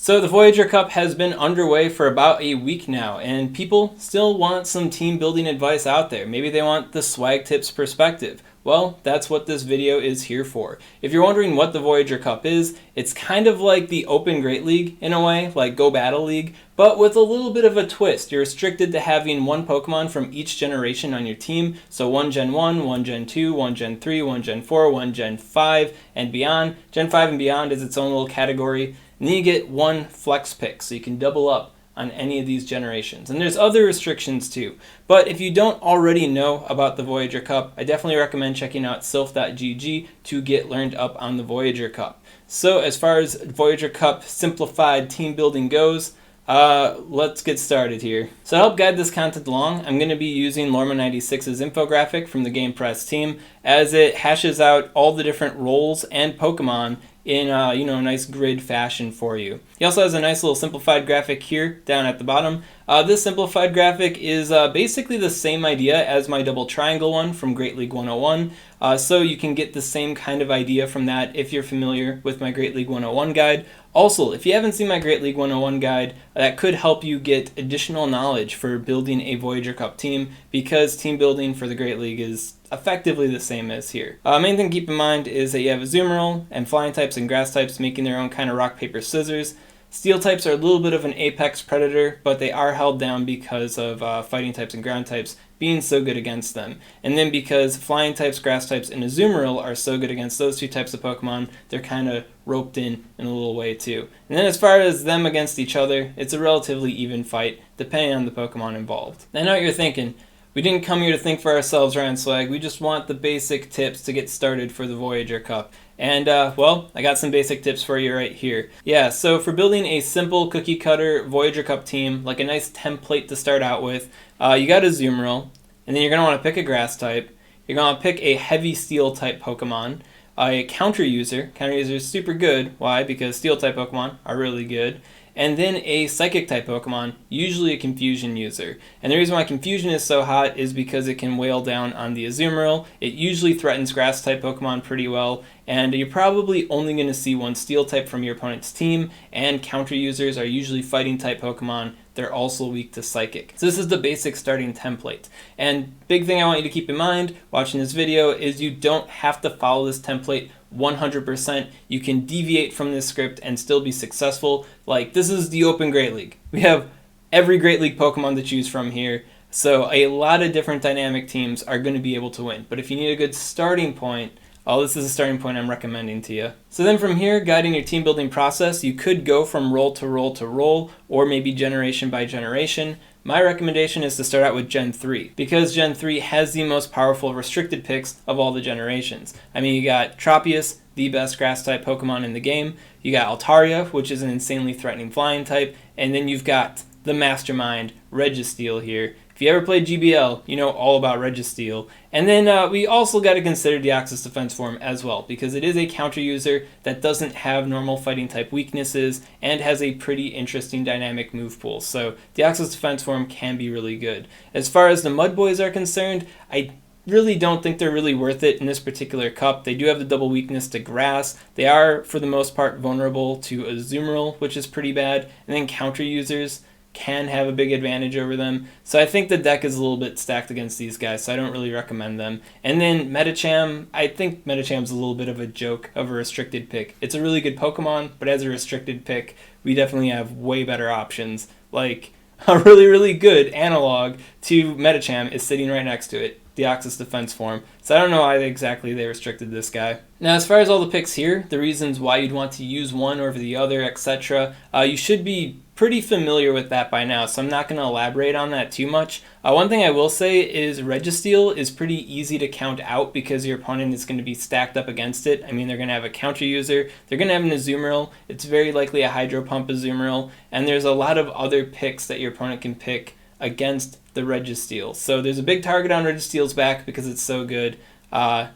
So the Voyager Cup has been underway for about a week now, and people still want some team building advice out there. Maybe they want the SwagTips perspective. Well, that's what this video is here for. If you're wondering what the Voyager Cup is, it's kind of like the Open Great League in a way, like Go Battle League, but with a little bit of a twist. You're restricted to having one Pokemon from each generation on your team, so one Gen 1, one Gen 2, one Gen 3, one Gen 4, one Gen 5, and beyond. Gen 5 and beyond is its own little category. And then you get one flex pick, so you can double up on any of these generations. And there's other restrictions too. But if you don't already know about the Voyager Cup, I definitely recommend checking out silph.gg to get learned up on the Voyager Cup. So as far as Voyager Cup simplified team building goes, let's get started here. So to help guide this content along, I'm going to be using Lorma96's infographic from the Game Press team, as it hashes out all the different roles and Pokemon in a nice grid fashion for you. He also has a nice little simplified graphic here down at the bottom. This simplified graphic is basically the same idea as my double triangle one from Great League 101. So you can get the same kind of idea from that if you're familiar with my Great League 101 guide. Also, if you haven't seen my Great League 101 guide, that could help you get additional knowledge for building a Voyager Cup team, because team building for the Great League is effectively the same as here. Main thing to keep in mind is that you have Azumarill and flying types and grass types making their own kind of rock, paper, scissors. Steel types are a little bit of an apex predator, but they are held down because of fighting types and ground types being so good against them. And then because flying types, grass types, and Azumarill are so good against those two types of Pokemon, they're kind of roped in a little way too. And then as far as them against each other, it's a relatively even fight, depending on the Pokemon involved. I know what you're thinking. We didn't come here to think for ourselves, Ryan Swag. We just want the basic tips to get started for the Voyager Cup. And, well, I got some basic tips for you right here. Yeah, so for building a simple cookie cutter Voyager Cup team, like a nice template to start out with, you got Azumarill, and then you're going to want to pick a grass type. You're going to pick a heavy steel type Pokemon. A counter user. Counter user is super good. Why? Because steel type Pokemon are really good. And then a psychic type Pokemon, usually a confusion user. And the reason why confusion is so hot is because it can wail down on the Azumarill. It usually threatens grass type Pokemon pretty well, and you're probably only going to see one steel type from your opponent's team, and counter users are usually fighting type Pokemon. They're also weak to psychic. So this is the basic starting template. And big thing I want you to keep in mind watching this video is you don't have to follow this template 100%. You can deviate from this script and still be successful. Like, this is the Open Great League. We have every Great League Pokemon to choose from here. So a lot of different dynamic teams are going to be able to win. But if you need a good starting point, this is a starting point I'm recommending to you. So then from here, guiding your team building process, you could go from role to role to role, or maybe generation by generation. My recommendation is to start out with Gen 3, because Gen 3 has the most powerful restricted picks of all the generations. I mean, you got Tropius, the best grass type Pokemon in the game. You got Altaria, which is an insanely threatening flying type. And then you've got the mastermind, Registeel here. If you ever played GBL, you know all about Registeel. And then we also got to consider Deoxys Defense Form as well, because it is a counter user that doesn't have normal fighting type weaknesses and has a pretty interesting dynamic move pool. So Deoxys Defense Form can be really good. As far as the Mud Boys are concerned, I really don't think they're really worth it in this particular cup. They do have the double weakness to grass. They are, for the most part, vulnerable to Azumarill, which is pretty bad. And then counter users can have a big advantage over them. So I think the deck is a little bit stacked against these guys, so I don't really recommend them. And then Medicham, I think Medicham's a little bit of a joke of a restricted pick. It's a really good Pokemon, but as a restricted pick, we definitely have way better options. Like, a really, really good analog to Medicham is sitting right next to it, Deoxys Defense Form. So I don't know why exactly they restricted this guy. Now, as far as all the picks here, the reasons why you'd want to use one over the other, etc., you should be pretty familiar with that by now, so I'm not going to elaborate on that too much. One thing I will say is Registeel is pretty easy to count out because your opponent is going to be stacked up against it. I mean, they're going to have a counter user, they're going to have an Azumarill, it's very likely a Hydro Pump Azumarill, and there's a lot of other picks that your opponent can pick against the Registeel. So there's a big target on Registeel's back because it's so good.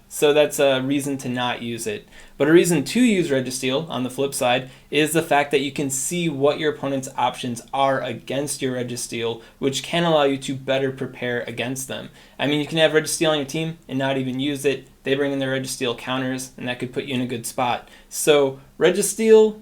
So that's a reason to not use it. But a reason to use Registeel, on the flip side, is the fact that you can see what your opponent's options are against your Registeel, which can allow you to better prepare against them. I mean, you can have Registeel on your team and not even use it. They bring in their Registeel counters, and that could put you in a good spot. So Registeel,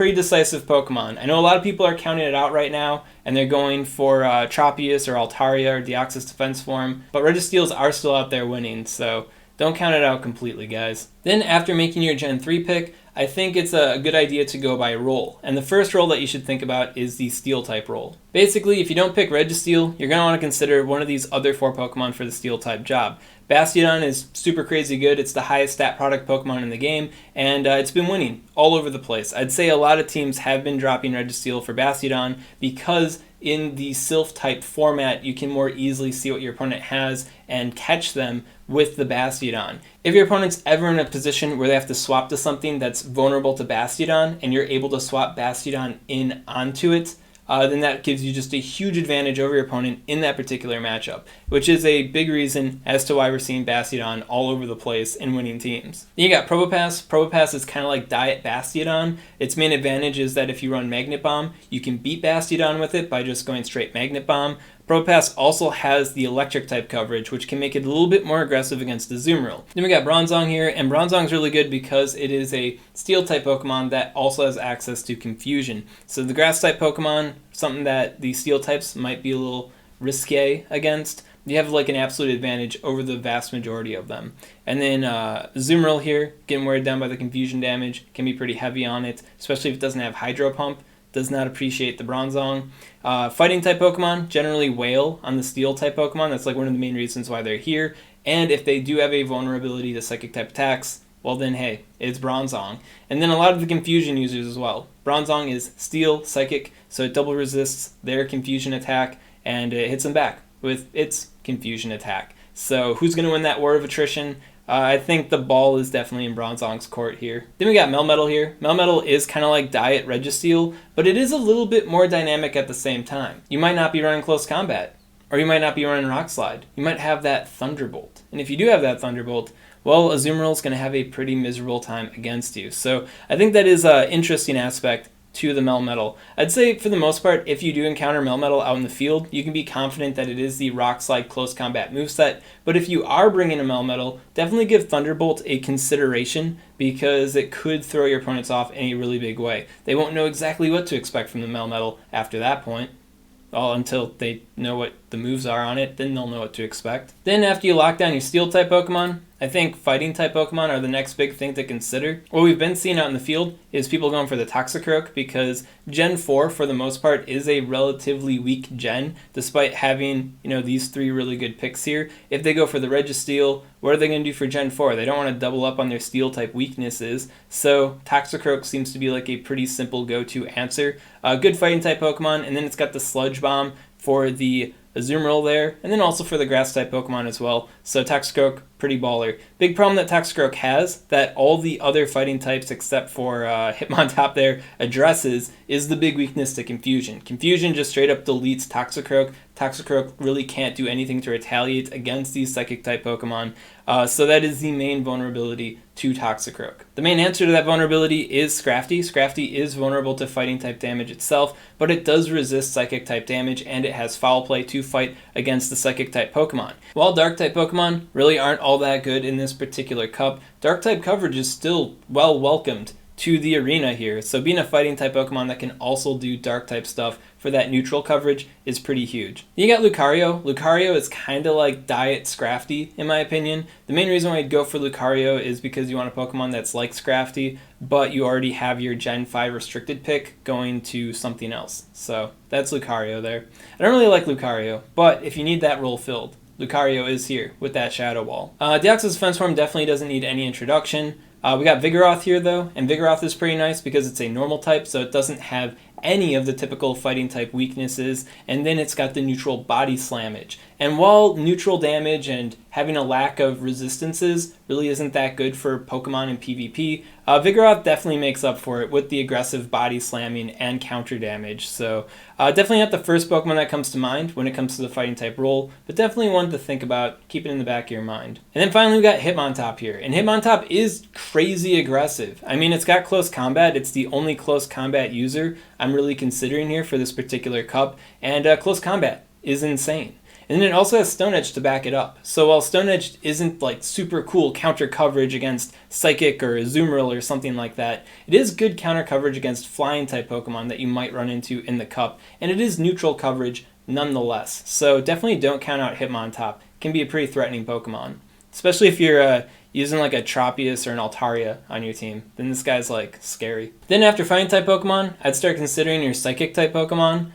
pretty decisive Pokemon. I know a lot of people are counting it out right now, and they're going for Tropius or Altaria or Deoxys Defense Form, but Registeels are still out there winning, so don't count it out completely, guys. Then after making your Gen 3 pick, I think it's a good idea to go by role. And the first role that you should think about is the Steel type role. Basically, if you don't pick Registeel, you're going to want to consider one of these other 4 Pokemon for the Steel type job. Bastiodon is super crazy good. It's the highest stat product Pokemon in the game, and it's been winning all over the place. I'd say a lot of teams have been dropping Registeel for Bastiodon because in the Silph type format, you can more easily see what your opponent has and catch them with the Bastiodon. If your opponent's ever in a position where they have to swap to something that's vulnerable to Bastiodon and you're able to swap Bastiodon in onto it, then that gives you just a huge advantage over your opponent in that particular matchup, which is a big reason as to why we're seeing Bastiodon all over the place in winning teams. Then you got Probopass. Probopass is kind of like Diet Bastiodon. Its main advantage is that if you run Magnet Bomb, you can beat Bastiodon with it by just going straight Magnet Bomb. Probopass also has the electric type coverage, which can make it a little bit more aggressive against Azumarill. Then we got Bronzong here, and Bronzong's really good because it is a Steel type Pokemon that also has access to Confusion. So the Grass type Pokemon, something that the Steel types might be a little risque against, you have like an absolute advantage over the vast majority of them. And then Azumarill here, getting weighed down by the Confusion damage, can be pretty heavy on it, especially if it doesn't have Hydro Pump. Does not appreciate the Bronzong. Fighting type Pokemon generally wail on the Steel type Pokemon. That's like one of the main reasons why they're here. And if they do have a vulnerability to Psychic type attacks, well then hey, it's Bronzong. And then a lot of the Confusion users as well. Bronzong is Steel, Psychic, so it double resists their Confusion attack and it hits them back with its Confusion attack. So who's going to win that war of attrition? I think the ball is definitely in Bronzong's court here. Then we got Melmetal here. Melmetal is kind of like Diet Registeel, but it is a little bit more dynamic at the same time. You might not be running Close Combat, or you might not be running Rock Slide. You might have that Thunderbolt. And if you do have that Thunderbolt, well, Azumarill is going to have a pretty miserable time against you. So I think that is an interesting aspect to the Melmetal. I'd say for the most part, if you do encounter Melmetal out in the field, you can be confident that it is the Rock Slide Close Combat moveset. But if you are bringing a Melmetal, definitely give Thunderbolt a consideration because it could throw your opponents off in a really big way. They won't know exactly what to expect from the Melmetal after that point. Well, until they know what the moves are on it, then they'll know what to expect. Then after you lock down your Steel type Pokemon, I think Fighting type Pokemon are the next big thing to consider. What we've been seeing out in the field is people going for the Toxicroak because Gen 4 for the most part is a relatively weak gen despite having, these 3 really good picks here. If they go for the Registeel, what are they going to do for Gen 4? They don't want to double up on their Steel type weaknesses, so Toxicroak seems to be like a pretty simple go-to answer. Good Fighting type Pokemon, and then it's got the Sludge Bomb for the Azumarill there, and then also for the Grass type Pokemon as well. So Toxicroak, pretty baller. Big problem that Toxicroak has that all the other fighting types except for Hitmontop there addresses is the big weakness to Confusion. Confusion just straight up deletes Toxicroak. Toxicroak really can't do anything to retaliate against these Psychic type Pokemon. So that is the main vulnerability to Toxicroak. The main answer to that vulnerability is Scrafty. Scrafty is vulnerable to fighting type damage itself, but it does resist Psychic type damage and it has Foul Play to fight against the Psychic type Pokemon. While Dark type Pokemon really aren't all that good in this particular cup, Dark type coverage is still well welcomed to the arena here. So being a fighting type Pokemon that can also do dark type stuff for that neutral coverage is pretty huge. You got Lucario. Lucario is kind of like Diet Scrafty in my opinion. The main reason why I'd go for Lucario is because you want a Pokemon that's like Scrafty, but you already have your Gen 5 restricted pick going to something else. So that's Lucario there. I don't really like Lucario, but if you need that role filled, Lucario is here with that Shadow Wall. Deoxys Defense Form definitely doesn't need any introduction. We got Vigoroth here though, and Vigoroth is pretty nice because it's a normal type, so it doesn't have any of the typical fighting type weaknesses, and then it's got the neutral body slammage. And while neutral damage and having a lack of resistances really isn't that good for Pokemon in PvP, Vigoroth definitely makes up for it with the aggressive body slamming and counter damage. So definitely not the first Pokemon that comes to mind when it comes to the fighting type role, but definitely one to think about, keep it in the back of your mind. And then finally we got Hitmontop here, and Hitmontop is crazy aggressive. I mean, it's got close combat, it's the only close combat user I'm really considering here for this particular cup, and close combat is insane. And then it also has Stone Edge to back it up. So while Stone Edge isn't like super cool counter coverage against Psychic or Azumarill or something like that, it is good counter coverage against flying type Pokemon that you might run into in the cup. And it is neutral coverage nonetheless. So definitely don't count out Hitmontop. It can be a pretty threatening Pokemon. Especially if you're using like a Tropius or an Altaria on your team, then this guy's like scary. Then after fighting type Pokemon, I'd start considering your Psychic type Pokemon.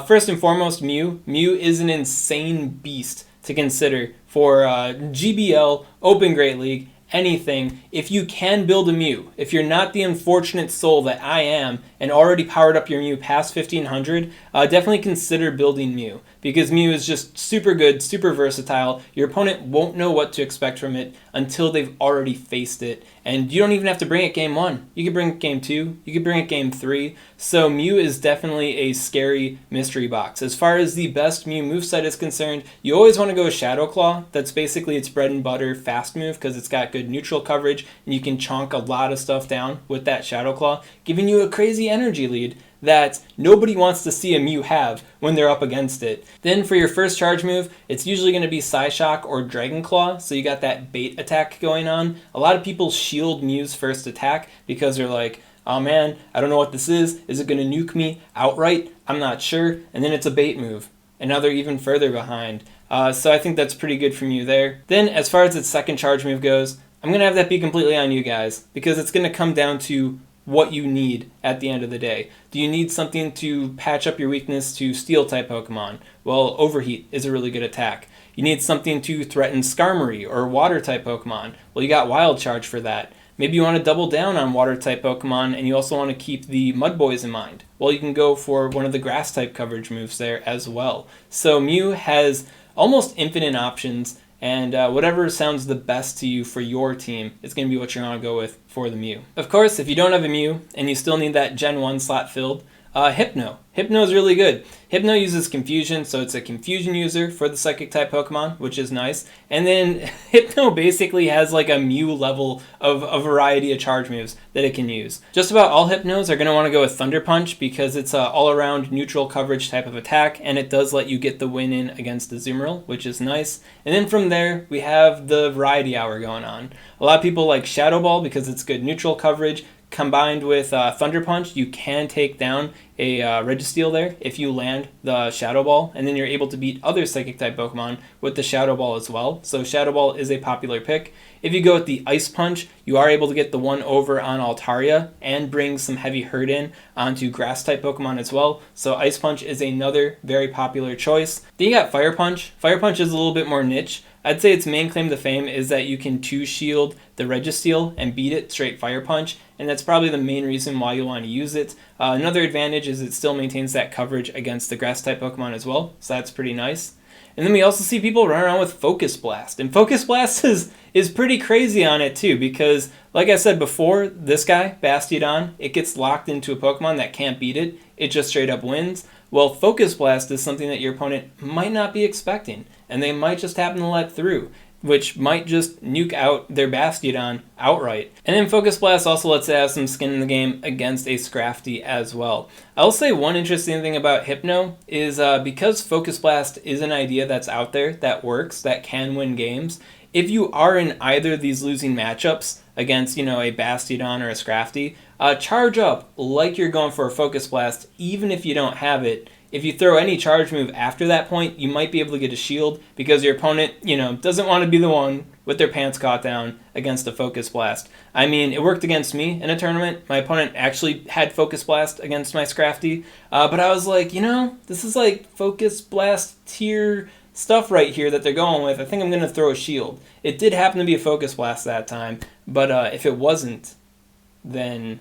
First and foremost, Mew. Mew is an insane beast to consider for GBL, Open Great League, anything. If you can build a Mew, if you're not the unfortunate soul that I am and already powered up your Mew past 1500, definitely consider building Mew, because Mew is just super good, super versatile. Your opponent won't know what to expect from it until they've already faced it, and you don't even have to bring it game 1. You can bring it game 2, you can bring it game 3, so Mew is definitely a scary mystery box. As far as the best Mew moveset is concerned, you always want to go with Shadow Claw. That's basically its bread and butter fast move, because it's got good neutral coverage, and you can chonk a lot of stuff down with that Shadow Claw, giving you a crazy energy lead that nobody wants to see a Mew have when they're up against it. Then for your first charge move, it's usually going to be Psyshock or Dragon Claw, so you got that bait attack going on. A lot of people shield Mew's first attack because they're like, oh man, I don't know what this is. Is it going to nuke me outright? I'm not sure. And then it's a bait move, and now they're even further behind. So I think that's pretty good from you there. Then as far as its second charge move goes, I'm going to have that be completely on you guys, because it's going to come down to what you need at the end of the day. Do you need something to patch up your weakness to steel type Pokemon? Well, Overheat is a really good attack. You need something to threaten Skarmory or water type Pokemon. Well, you got Wild Charge for that. Maybe you want to double down on water type Pokemon and you also want to keep the Mud Boys in mind. Well, you can go for one of the grass type coverage moves there as well. So Mew has almost infinite options, and whatever sounds the best to you for your team is going to be what you're going to go with for the Mew. Of course, if you don't have a Mew and you still need that Gen 1 slot filled, Hypno. Hypno is really good. Hypno uses Confusion, so it's a Confusion user for the Psychic type Pokemon, which is nice. And then Hypno basically has like a Mew level of a variety of charge moves that it can use. Just about all Hypnos are going to want to go with Thunder Punch because it's an all-around neutral coverage type of attack, and it does let you get the win in against the Azumarill, which is nice. And then from there, we have the Variety Hour going on. A lot of people like Shadow Ball because it's good neutral coverage. Combined with Thunder Punch, you can take down a Registeel there if you land the Shadow Ball, and then you're able to beat other Psychic-type Pokemon with the Shadow Ball as well. So Shadow Ball is a popular pick. If you go with the Ice Punch, you are able to get the one over on Altaria and bring some heavy hurt in onto Grass-type Pokemon as well. So Ice Punch is another very popular choice. Then you got Fire Punch. Fire Punch is a little bit more niche. I'd say its main claim to fame is that you can 2-shield the Registeel and beat it straight Fire Punch, and that's probably the main reason why you'll want to use it. Another advantage is it still maintains that coverage against the Grass-type Pokemon as well, so that's pretty nice. And then we also see people run around with Focus Blast, and Focus Blast is pretty crazy on it too, because like I said before, this guy, Bastiodon, it gets locked into a Pokemon that can't beat it. It just straight up wins. Well, Focus Blast is something that your opponent might not be expecting, and they might just happen to let through, which might just nuke out their Bastiodon outright. And then Focus Blast also lets it have some skin in the game against a Scrafty as well. I'll say one interesting thing about Hypno is because Focus Blast is an idea that's out there, that works, that can win games, if you are in either of these losing matchups against, a Bastiodon or a Scrafty, charge up like you're going for a Focus Blast, even if you don't have it. If you throw any charge move after that point, you might be able to get a shield because your opponent, doesn't want to be the one with their pants caught down against a Focus Blast. I mean, it worked against me in a tournament. My opponent actually had Focus Blast against my Scrafty, but I was like, this is like Focus Blast tier stuff right here that they're going with. I think I'm going to throw a shield. It did happen to be a Focus Blast that time, but if it wasn't, then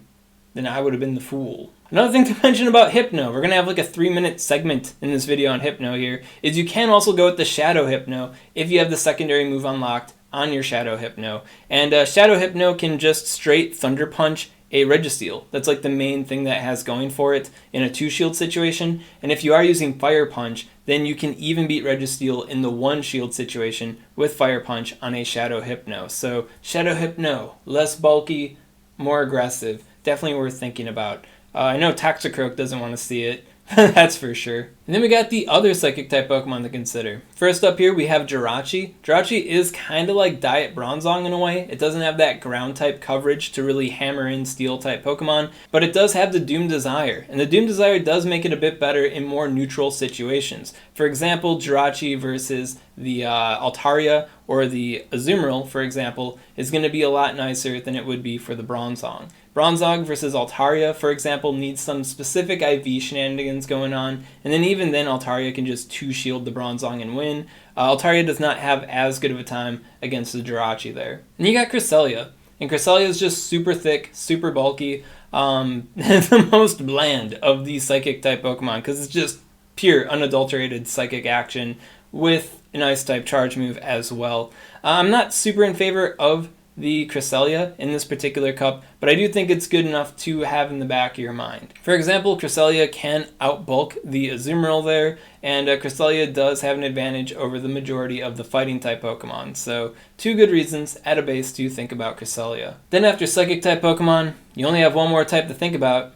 I would have been the fool. Another thing to mention about Hypno, we're going to have like a 3-minute segment in this video on Hypno here, is you can also go with the Shadow Hypno if you have the secondary move unlocked on your Shadow Hypno. And Shadow Hypno can just straight Thunder Punch a Registeel. That's like the main thing that it has going for it in a 2-shield situation. And if you are using Fire Punch, then you can even beat Registeel in the 1-shield situation with Fire Punch on a Shadow Hypno. So Shadow Hypno, less bulky, more aggressive. Definitely worth thinking about. I know Toxicroak doesn't want to see it, That's for sure. And then we got the other Psychic type Pokemon to consider. First up here we have Jirachi. Jirachi is kind of like Diet Bronzong in a way. It doesn't have that ground type coverage to really hammer in Steel type Pokemon, but it does have the Doom Desire. And the Doom Desire does make it a bit better in more neutral situations. For example, Jirachi versus the Altaria or the Azumarill, for example, is going to be a lot nicer than it would be for the Bronzong. Bronzong versus Altaria, for example, needs some specific IV shenanigans going on, and then even then Altaria can just 2-shield the Bronzong and win. Altaria does not have as good of a time against the Jirachi there. And you got Cresselia, and Cresselia is just super thick, super bulky, the most bland of these Psychic type Pokemon, because it's just pure unadulterated Psychic action with an Ice type charge move as well. I'm not super in favor of the Cresselia in this particular cup, but I do think it's good enough to have in the back of your mind. For example, Cresselia can outbulk the Azumarill there, and Cresselia does have an advantage over the majority of the fighting type Pokemon, so 2 good reasons at a base to think about Cresselia. Then after Psychic type Pokemon, you only have one more type to think about,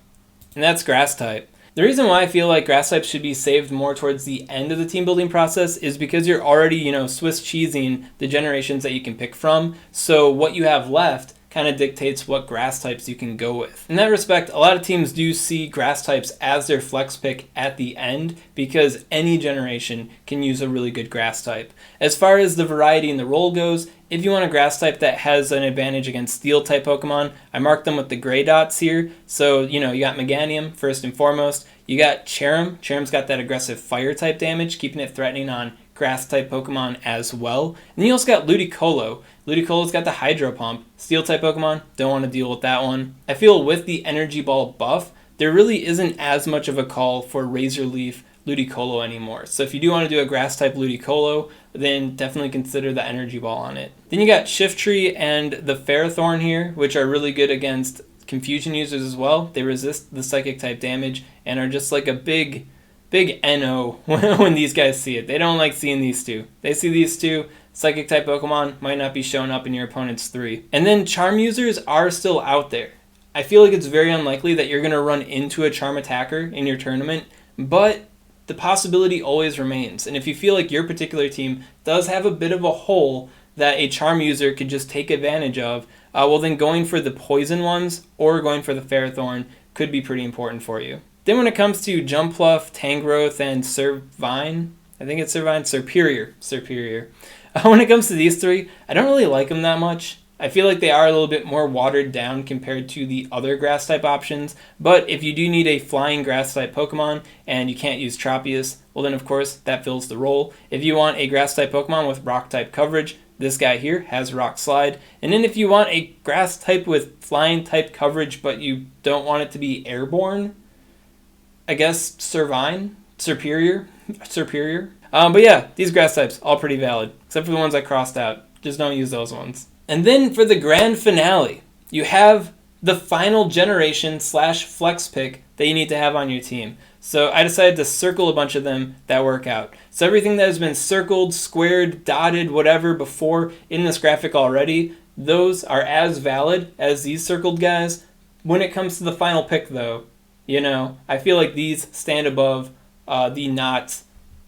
and that's Grass type. The reason why I feel like Grass types should be saved more towards the end of the team building process is because you're already, Swiss cheesing the generations that you can pick from. So what you have left kind of dictates what Grass types you can go with. In that respect, a lot of teams do see Grass types as their flex pick at the end because any generation can use a really good Grass type. As far as the variety in the role goes, if you want a Grass type that has an advantage against Steel type Pokemon, I marked them with the gray dots here. So, you got Meganium first and foremost. You got Cherrim. Cherrim's got that aggressive Fire type damage, keeping it threatening on Grass type Pokemon as well. And then you also got Ludicolo. Ludicolo's got the Hydro Pump. Steel type Pokemon, don't want to deal with that one. I feel with the Energy Ball buff, there really isn't as much of a call for Razor Leaf Ludicolo anymore. So if you do want to do a Grass type Ludicolo, then definitely consider the Energy Ball on it. Then you got Shiftry and the Ferrothorn here, which are really good against Confusion users as well. They resist the Psychic type damage and are just like a big NO when these guys see it. They don't like seeing these two. They see these two, Psychic type Pokemon might not be showing up in your opponent's 3. And then Charm users are still out there. I feel like it's very unlikely that you're going to run into a Charm attacker in your tournament, but the possibility always remains. And if you feel like your particular team does have a bit of a hole that a Charm user could just take advantage of, well then going for the poison ones or going for the Ferrothorn could be pretty important for you. Then when it comes to Jumpluff, Tangrowth, and Serperior. When it comes to these 3, I don't really like them that much. I feel like they are a little bit more watered down compared to the other Grass type options, but if you do need a flying Grass type Pokemon and you can't use Tropius, well then of course that fills the role. If you want a Grass type Pokemon with Rock type coverage, this guy here has Rock Slide. And then if you want a Grass type with flying type coverage but you don't want it to be airborne, I guess Serperior. But yeah, these Grass types, all pretty valid, except for the ones I crossed out. Just don't use those ones. And then for the grand finale, you have the final generation / flex pick that you need to have on your team. So I decided to circle a bunch of them that work out. So everything that has been circled, squared, dotted, whatever before in this graphic already, those are as valid as these circled guys. When it comes to the final pick though, I feel like these stand above the not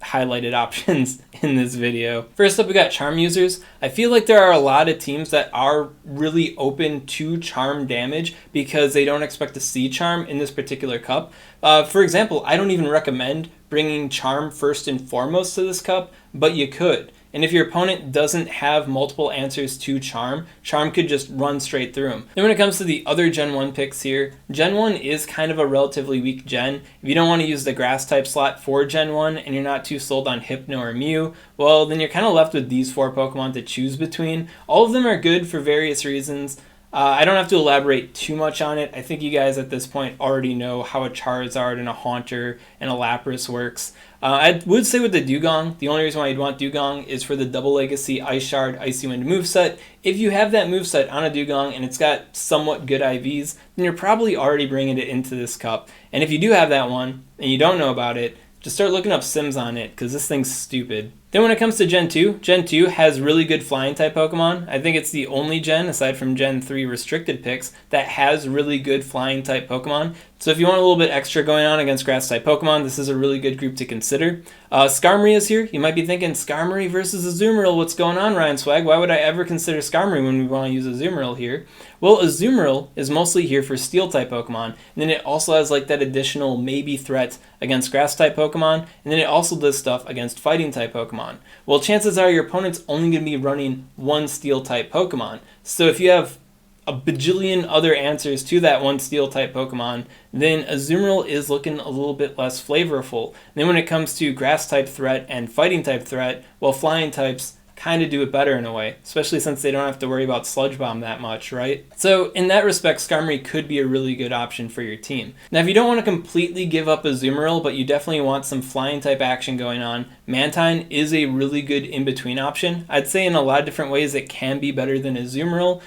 highlighted options in this video. First up, we got Charm users. I feel like there are a lot of teams that are really open to Charm damage because they don't expect to see Charm in this particular cup. For example, I don't even recommend bringing Charm first and foremost to this cup, but you could. And if your opponent doesn't have multiple answers to Charm, Charm could just run straight through them. Then when it comes to the other Gen 1 picks here, Gen 1 is kind of a relatively weak gen. If you don't want to use the Grass type slot for Gen 1 and you're not too sold on Hypno or Mew, well then you're kind of left with these 4 Pokemon to choose between. All of them are good for various reasons. I don't have to elaborate too much on it. I think you guys at this point already know how a Charizard and a Haunter and a Lapras works. I would say with the Dugong, the only reason why you'd want Dugong is for the double legacy Ice Shard, Icy Wind moveset. If you have that moveset on a Dugong and it's got somewhat good IVs, then you're probably already bringing it into this cup. And if you do have that one and you don't know about it, just start looking up Sims on it because this thing's stupid. Then when it comes to Gen 2, Gen 2 has really good flying type Pokemon. I think it's the only gen, aside from Gen 3 restricted picks, that has really good flying type Pokemon. So if you want a little bit extra going on against grass type Pokemon, this is a really good group to consider. Skarmory is here. You might be thinking, Skarmory versus Azumarill, what's going on, Ryan Swag? Why would I ever consider Skarmory when we want to use Azumarill here? Well, Azumarill is mostly here for steel type Pokemon, and then it also has like that additional maybe threat against grass type Pokemon, and then it also does stuff against fighting type Pokemon. Well, chances are your opponent's only going to be running one steel type Pokemon. So if you have a bajillion other answers to that one steel type Pokemon, then Azumarill is looking a little bit less flavorful. And then when it comes to grass type threat and fighting type threat, well, flying types kind of do it better in a way, especially since they don't have to worry about Sludge Bomb that much, right? So in that respect, Skarmory could be a really good option for your team. Now, if you don't want to completely give up Azumarill, but you definitely want some flying type action going on, Mantine is a really good in-between option. I'd say in a lot of different ways it can be better than Azumarill.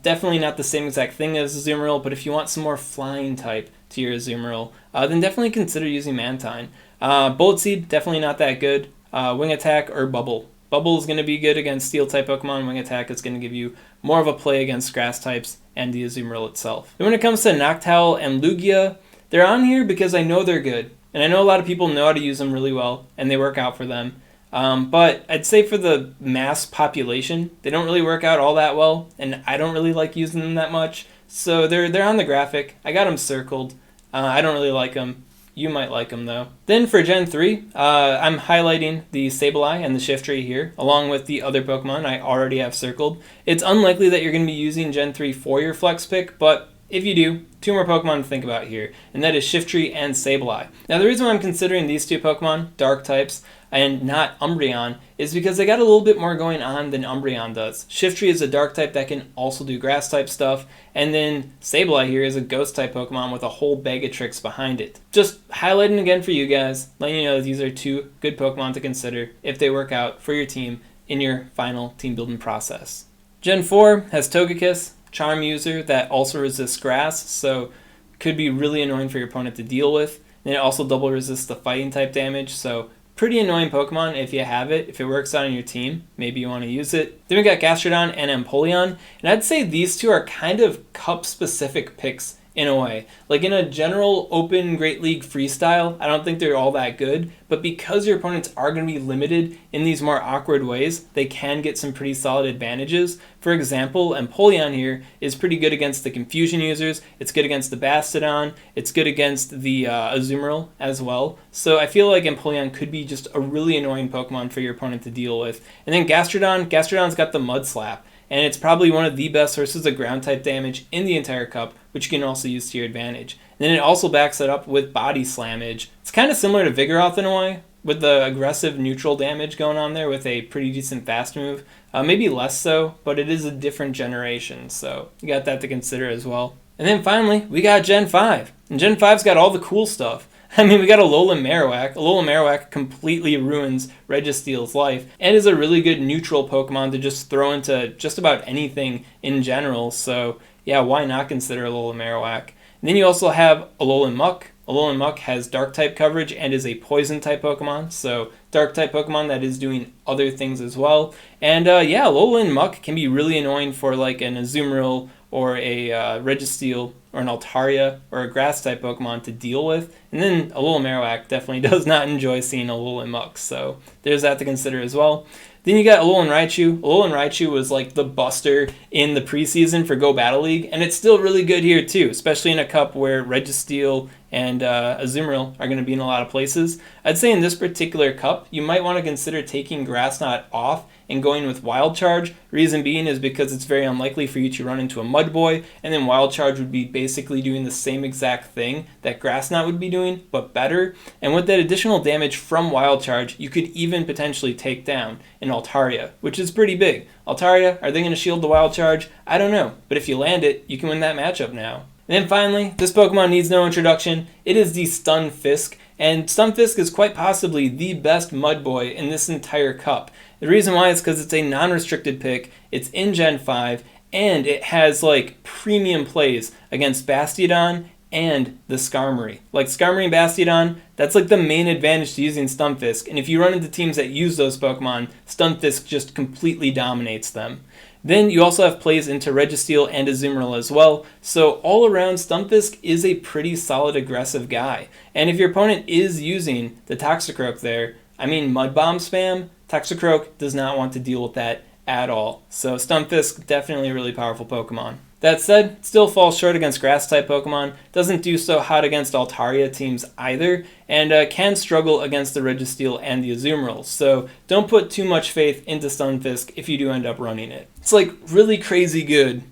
Definitely not the same exact thing as Azumarill, but if you want some more flying type to your Azumarill, then definitely consider using Mantine. Bullet Seed, definitely not that good. Wing Attack or Bubble. Bubble is going to be good against steel type Pokemon. Wing Attack is going to give you more of a play against grass types and the Azumarill itself. And when it comes to Noctowl and Lugia, they're on here because I know they're good. And I know a lot of people know how to use them really well, and they work out for them. But I'd say for the mass population, they don't really work out all that well, and I don't really like using them that much. So they're on the graphic. I got them circled. I don't really like them. You might like them though. Then for Gen 3, I'm highlighting the Sableye and the Shiftry here, along with the other Pokemon I already have circled. It's unlikely that you're going to be using Gen 3 for your flex pick, but if you do, two more Pokemon to think about here, and that is Shiftry and Sableye. Now the reason why I'm considering these two Pokemon, dark types, and not Umbreon, is because they got a little bit more going on than Umbreon does. Shiftry is a dark type that can also do grass type stuff, and then Sableye here is a ghost type Pokemon with a whole bag of tricks behind it. Just highlighting again for you guys, letting you know that these are two good Pokemon to consider if they work out for your team in your final team building process. Gen 4 has Togekiss, Charm user that also resists grass, so could be really annoying for your opponent to deal with. And it also double resists the fighting type damage, so pretty annoying Pokemon if you have it. If it works out on your team, maybe you want to use it. Then we got Gastrodon and Empoleon, and I'd say these two are kind of cup-specific picks in a way. Like in a general open Great League freestyle, I don't think they're all that good, but because your opponents are going to be limited in these more awkward ways, they can get some pretty solid advantages. For example, Empoleon here is pretty good against the Confusion users, it's good against the Bastodon, it's good against the Azumarill as well. So I feel like Empoleon could be just a really annoying Pokemon for your opponent to deal with. And then Gastrodon's got the Mud Slap, and it's probably one of the best sources of ground type damage in the entire cup, which you can also use to your advantage. And then it also backs it up with Body Slammage. It's kind of similar to Vigoroth in a way, with the aggressive neutral damage going on there with a pretty decent fast move. Maybe less so, but it is a different generation, so you got that to consider as well. And then finally, we got Gen 5. And Gen 5's got all the cool stuff. I mean, we got a Lowland Marowak. A Lowland Marowak completely ruins Registeel's life and is a really good neutral Pokemon to just throw into just about anything in general. So yeah, why not consider a Lowland Marowak? And then you also have a Lowland Muck. A Lowland Muck has dark type coverage and is a poison type Pokemon. So dark type Pokemon that is doing other things as well. And yeah, Lowland Muck can be really annoying for like an Azumarill or a Registeel or an Altaria or a grass type Pokemon to deal with. And then a Lowland Marowak definitely does not enjoy seeing a Lowland Muck, so there's that to consider as well. Then you got Alolan Raichu. Alolan Raichu was like the buster in the preseason for Go Battle League, and it's still really good here too, especially in a cup where Registeel and Azumarill are going to be in a lot of places. I'd say in this particular cup, you might want to consider taking Grass Knot off and going with Wild Charge. Reason being is because it's very unlikely for you to run into a Mudboy, and then Wild Charge would be basically doing the same exact thing that Grass Knot would be doing, but better. And with that additional damage from Wild Charge, you could even potentially take down an Altaria, which is pretty big. Altaria, are they going to shield the Wild Charge? I don't know, but if you land it, you can win that matchup now. And then finally, this Pokemon needs no introduction. It is the Stunfisk, and Stunfisk is quite possibly the best Mudboy in this entire cup. The reason why is because it's a non-restricted pick, it's in Gen 5, and it has like premium plays against Bastiodon and the Skarmory. Like Skarmory and Bastiodon, that's like the main advantage to using Stunfisk, and if you run into teams that use those Pokemon, Stunfisk just completely dominates them. Then you also have plays into Registeel and Azumarill as well, so all around Stunfisk is a pretty solid aggressive guy. And if your opponent is using the Toxicroak there, I mean Mud Bomb spam, Toxicroak does not want to deal with that at all. So Stunfisk, definitely a really powerful Pokemon. That said, it still falls short against Grass-type Pokemon, doesn't do so hot against Altaria teams either, and can struggle against the Registeel and the Azumarill, so don't put too much faith into Stunfisk if you do end up running it. It's like really crazy good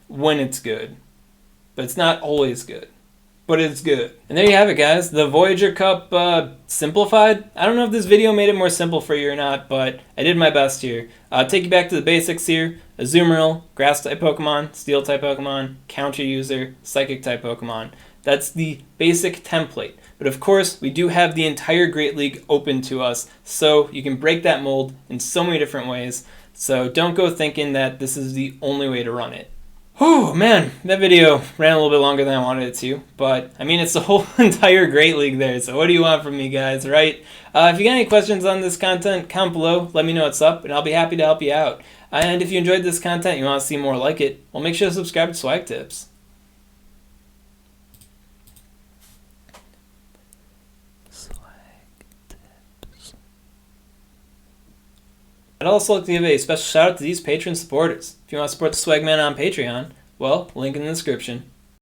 when it's good, but it's not always good. But it's good. And there you have it, guys. The Voyager Cup Simplified. I don't know if this video made it more simple for you or not, but I did my best here. Take you back to the basics here. Azumarill, Grass-type Pokemon, Steel-type Pokemon, Counter User, Psychic-type Pokemon. That's the basic template. But of course, we do have the entire Great League open to us, so you can break that mold in so many different ways. So don't go thinking that this is the only way to run it. Whew, man, that video ran a little bit longer than I wanted it to, but I mean, it's the whole entire Great League there, so what do you want from me, guys, right? If you got any questions on this content, comment below, let me know what's up, and I'll be happy to help you out. And if you enjoyed this content, you want to see more like it, well, make sure to subscribe to SwagTips. I'd also like to give a special shout out to these Patreon supporters. If you want to support the Swagman on Patreon, well, link in the description.